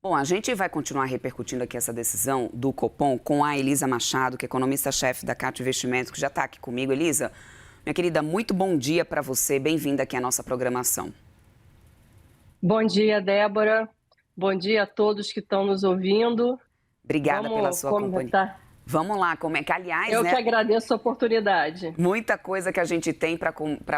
Bom, a gente vai continuar repercutindo aqui essa decisão do Copom com a Elisa Machado, que é economista-chefe da Cato Investimentos, que já está aqui comigo. Elisa, minha querida, muito bom dia para você. Bem-vinda aqui à nossa programação. Bom dia, Débora. Bom dia a todos que estão nos ouvindo. Obrigada pela Vamos sua companhia. comentar. Vamos lá, como é que, aliás, Eu que né? agradeço a oportunidade. Muita coisa que a gente tem para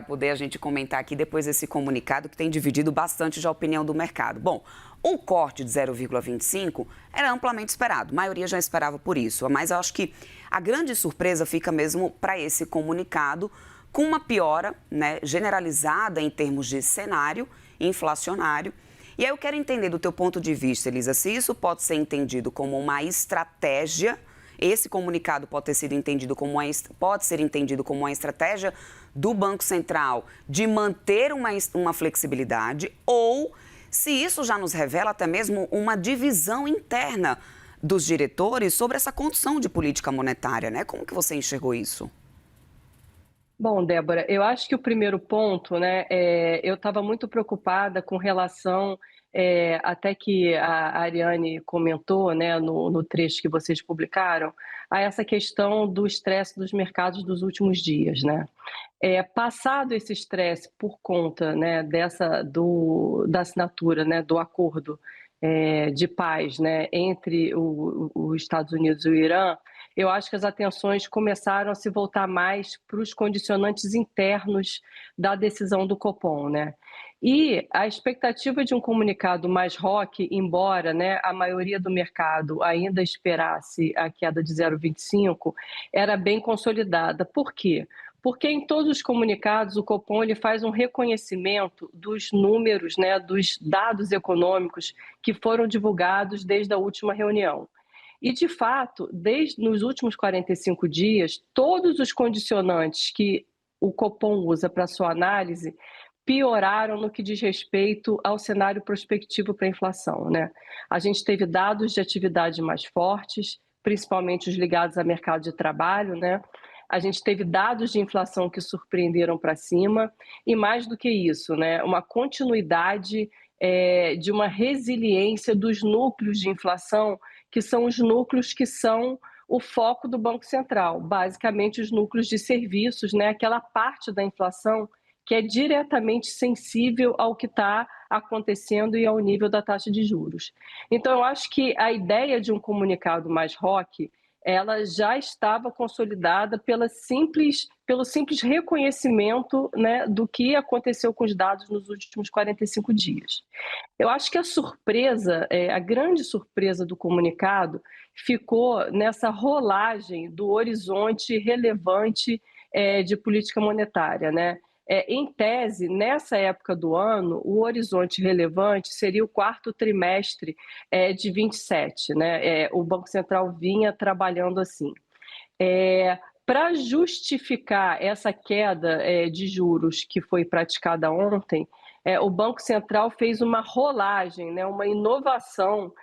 poder a gente comentar aqui depois desse comunicado que tem dividido bastante já a opinião do mercado. Bom, o corte de 0,25 era amplamente esperado, a maioria já esperava por isso, mas eu acho que a grande surpresa fica mesmo para esse comunicado com uma piora, né, generalizada em termos de cenário inflacionário. E aí eu quero entender do teu ponto de vista, Elisa, se isso pode ser entendido como uma estratégia. Esse comunicado pode ser entendido como uma estratégia do Banco Central de manter uma flexibilidade, ou se isso já nos revela até mesmo uma divisão interna dos diretores sobre essa condução de política monetária, né? Como que você enxergou isso? Bom, Débora, eu acho que o primeiro ponto, né, eu estava muito preocupada com relação, até que a Ariane comentou, né, no trecho que vocês publicaram, a essa questão do estresse dos mercados dos últimos dias, né? Passado esse estresse por conta, né, da assinatura, né, do acordo de paz, né, entre os Estados Unidos e o Irã, eu acho que as atenções começaram a se voltar mais para os condicionantes internos da decisão do Copom, né? E a expectativa de um comunicado mais rock, embora, né, a maioria do mercado ainda esperasse a queda de 0,25, era bem consolidada. Por quê? Porque em todos os comunicados o Copom ele faz um reconhecimento dos números, né, dos dados econômicos que foram divulgados desde a última reunião. E, de fato, nos últimos 45 dias, todos os condicionantes que o Copom usa para sua análise pioraram no que diz respeito ao cenário prospectivo para a inflação, né? A gente teve dados de atividade mais fortes, principalmente os ligados ao mercado de trabalho, né? A gente teve dados de inflação que surpreenderam para cima e, mais do que isso, né, uma continuidade de uma resiliência dos núcleos de inflação, que são os núcleos que são o foco do Banco Central, basicamente os núcleos de serviços, né, aquela parte da inflação que é diretamente sensível ao que está acontecendo e ao nível da taxa de juros. Então, eu acho que a ideia de um comunicado mais rock, ela já estava consolidada pelo simples reconhecimento, né, do que aconteceu com os dados nos últimos 45 dias. Eu acho que a surpresa, a grande surpresa do comunicado ficou nessa rolagem do horizonte relevante de política monetária, né? Em tese, nessa época do ano, o horizonte relevante seria o quarto trimestre de 27, né? O Banco Central vinha trabalhando assim. Para justificar essa queda de juros que foi praticada ontem, o Banco Central fez uma rolagem, né, uma inovação,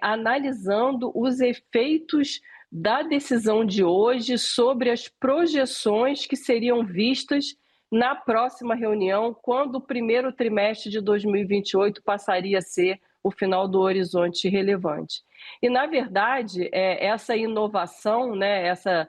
analisando os efeitos da decisão de hoje sobre as projeções que seriam vistas na próxima reunião, quando o primeiro trimestre de 2028 passaria a ser o final do horizonte relevante. E, na verdade, essa inovação, né, essa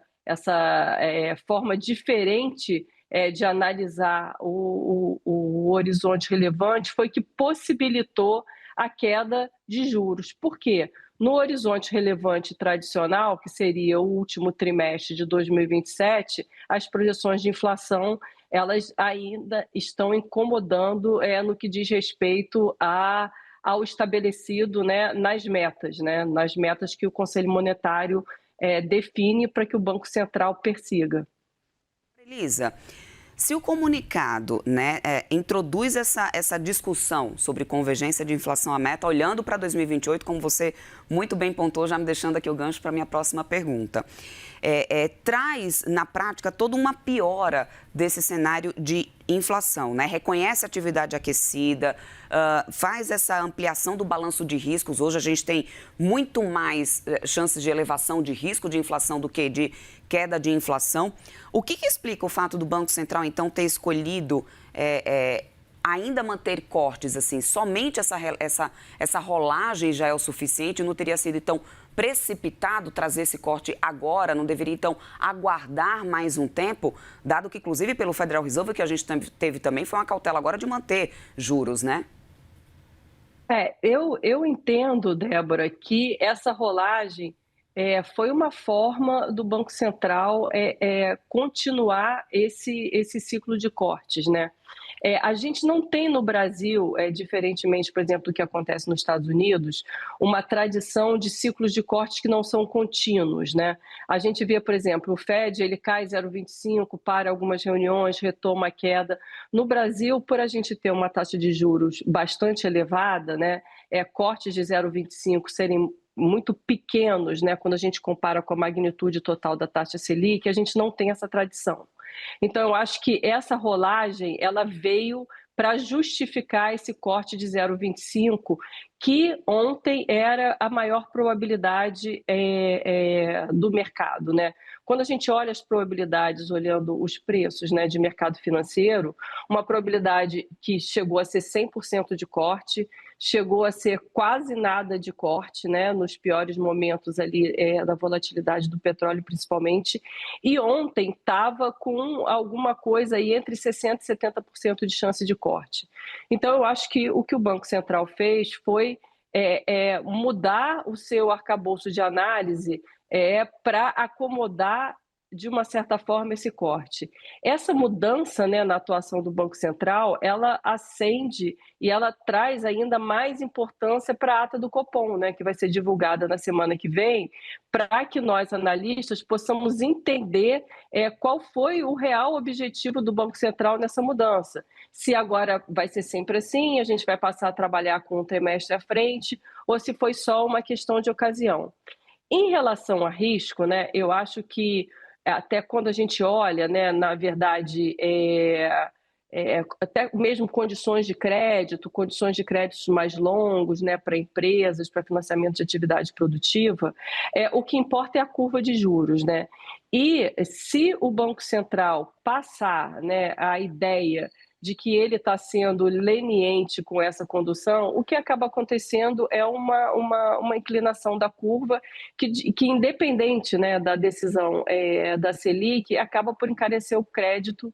forma diferente de analisar o horizonte relevante foi que possibilitou a queda de juros. Por quê? No horizonte relevante tradicional, que seria o último trimestre de 2027, as projeções de inflação elas ainda estão incomodando no que diz respeito ao estabelecido, né, nas metas que o Conselho Monetário define para que o Banco Central persiga. Elisa, se o comunicado, né, introduz essa discussão sobre convergência de inflação à meta, olhando para 2028, como você muito bem pontuou, já me deixando aqui o gancho para a minha próxima pergunta, traz, na prática, toda uma piora desse cenário de inflação, né? Reconhece a atividade aquecida, faz essa ampliação do balanço de riscos. Hoje a gente tem muito mais chances de elevação de risco de inflação do que de queda de inflação. O que explica o fato do Banco Central, então, ter escolhido ainda manter cortes, assim, somente essa rolagem já é o suficiente? Não teria sido, então, precipitado trazer esse corte agora? Não deveria, então, aguardar mais um tempo? Dado que, inclusive, pelo Federal Reserve, que a gente teve também, foi uma cautela agora de manter juros, né? Eu entendo, Débora, que essa rolagem foi uma forma do Banco Central continuar esse ciclo de cortes, né? A gente não tem no Brasil, diferentemente, por exemplo, do que acontece nos Estados Unidos, uma tradição de ciclos de cortes que não são contínuos, né? A gente vê, por exemplo, o Fed, ele cai 0,25 para algumas reuniões, retoma a queda. No Brasil, por a gente ter uma taxa de juros bastante elevada, né, cortes de 0,25 serem muito pequenos, né, quando a gente compara com a magnitude total da taxa Selic, a gente não tem essa tradição. Então, eu acho que essa rolagem, ela veio para justificar esse corte de 0,25, que ontem era a maior probabilidade do mercado, né? Quando a gente olha as probabilidades, olhando os preços, né, de mercado financeiro, uma probabilidade que chegou a ser 100% de corte, chegou a ser quase nada de corte, né, nos piores momentos ali da volatilidade do petróleo, principalmente, e ontem estava com alguma coisa aí entre 60% e 70% de chance de corte. Então, eu acho que o Banco Central fez foi mudar o seu arcabouço de análise para acomodar, de uma certa forma, esse corte. Essa mudança, né, na atuação do Banco Central, ela acende e ela traz ainda mais importância para a ata do Copom, né, que vai ser divulgada na semana que vem, para que nós, analistas, possamos entender qual foi o real objetivo do Banco Central nessa mudança. Se agora vai ser sempre assim, a gente vai passar a trabalhar com um trimestre à frente, ou se foi só uma questão de ocasião. Em relação a risco, né, eu acho que até quando a gente olha, né, na verdade, até mesmo condições de créditos mais longos, né, para empresas, para financiamento de atividade produtiva, o que importa é a curva de juros, né? E se o Banco Central passar, né, a ideia de que ele está sendo leniente com essa condução, o que acaba acontecendo é uma inclinação da curva que independente, né, da decisão da Selic, acaba por encarecer o crédito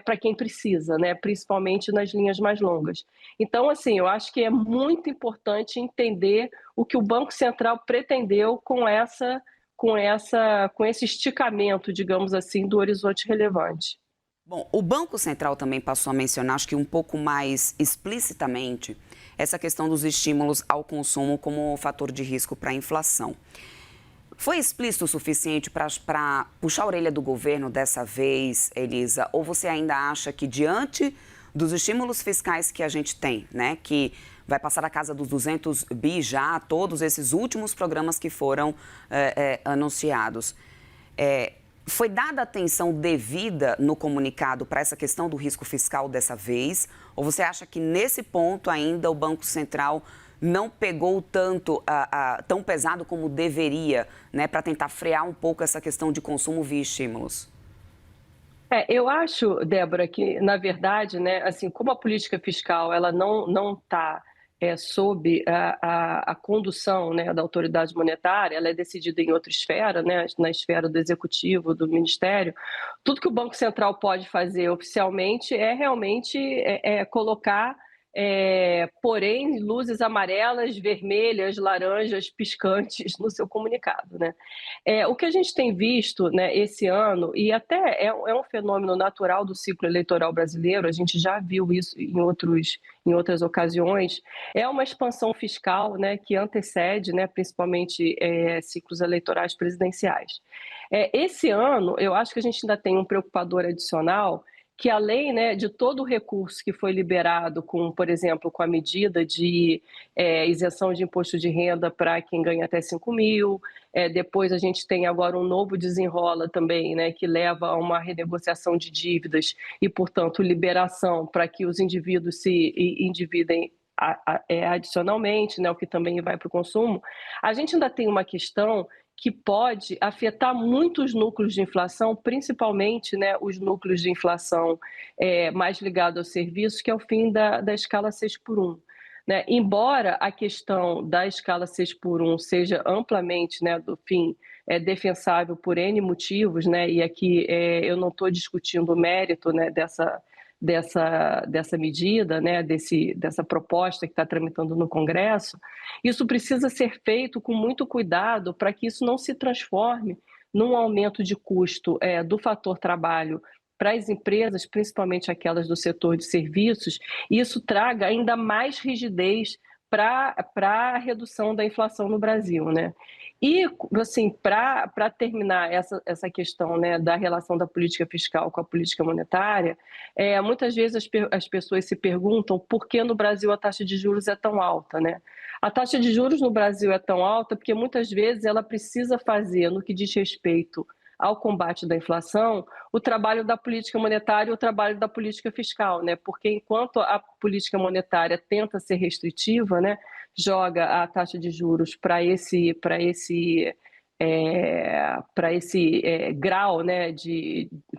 para quem precisa, né, principalmente nas linhas mais longas. Então, assim, eu acho que é muito importante entender o que o Banco Central pretendeu com esse esticamento, digamos assim, do horizonte relevante. Bom, o Banco Central também passou a mencionar, acho que um pouco mais explicitamente, essa questão dos estímulos ao consumo como fator de risco para a inflação. Foi explícito o suficiente para puxar a orelha do governo dessa vez, Elisa? Ou você ainda acha que, diante dos estímulos fiscais que a gente tem, né, que vai passar a casa dos 200 bi já, todos esses últimos programas que foram anunciados, foi dada atenção devida no comunicado para essa questão do risco fiscal dessa vez? Ou você acha que nesse ponto ainda o Banco Central não pegou tanto, tão pesado como deveria, né, para tentar frear um pouco essa questão de consumo via estímulos? Eu acho, Débora, que, na verdade, né, assim, como a política fiscal ela não está sob a condução, né, da autoridade monetária, ela é decidida em outra esfera, né, na esfera do executivo, do ministério. Tudo que o Banco Central pode fazer oficialmente é realmente colocar, porém, luzes amarelas, vermelhas, laranjas piscantes no seu comunicado, né? O que a gente tem visto, né, esse ano, e até é um fenômeno natural do ciclo eleitoral brasileiro, a gente já viu isso em outras ocasiões, é uma expansão fiscal, né, que antecede, né, principalmente ciclos eleitorais presidenciais. Esse ano, eu acho que a gente ainda tem um preocupador adicional, que além, né, de todo o recurso que foi liberado com, por exemplo, com a medida de isenção de imposto de renda para quem ganha até 5 mil, depois a gente tem agora um novo desenrola também, né, que leva a uma renegociação de dívidas e, portanto, liberação para que os indivíduos se endividem adicionalmente, né, o que também vai para o consumo, a gente ainda tem uma questão que pode afetar muitos núcleos de inflação, principalmente, né, os núcleos de inflação mais ligados aos serviços, que é o fim da escala 6 por 1. Né? Embora a questão da escala 6 por 1 seja amplamente, né, do fim, defensável por N motivos, né, e aqui eu não estou discutindo o mérito, né, dessa medida, né, dessa proposta que está tramitando no Congresso, isso precisa ser feito com muito cuidado para que isso não se transforme num aumento de custo do fator trabalho para as empresas, principalmente aquelas do setor de serviços, e isso traga ainda mais rigidez para a redução da inflação no Brasil, né? E, assim, para terminar essa questão, né, da relação da política fiscal com a política monetária, muitas vezes as pessoas se perguntam por que no Brasil a taxa de juros é tão alta, né? A taxa de juros no Brasil é tão alta porque muitas vezes ela precisa fazer, no que diz respeito ao combate da inflação, o trabalho da política monetária e o trabalho da política fiscal, né? Porque enquanto a política monetária tenta ser restritiva, né, joga a taxa de juros para esse grau, né,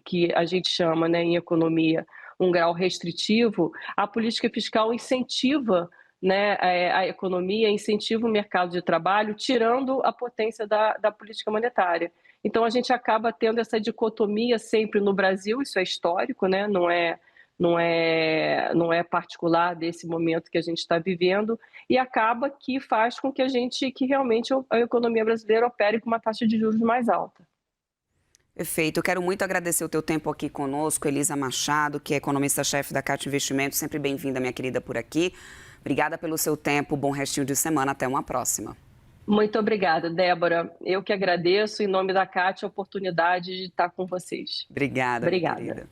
que a gente chama, né, em economia, um grau restritivo, a política fiscal incentiva, né, a economia, incentiva o mercado de trabalho, tirando a potência da política monetária. Então, a gente acaba tendo essa dicotomia sempre no Brasil, isso é histórico, né? Não é particular desse momento que a gente está vivendo, e acaba que faz com que realmente a economia brasileira opere com uma taxa de juros mais alta. Perfeito. Eu quero muito agradecer o teu tempo aqui conosco, Elisa Machado, que é economista-chefe da CAT Investimentos. Sempre bem-vinda, minha querida, por aqui. Obrigada pelo seu tempo, bom restinho de semana. Até uma próxima. Muito obrigada, Débora. Eu que agradeço, em nome da CAT, a oportunidade de estar com vocês. Obrigada, minha querida.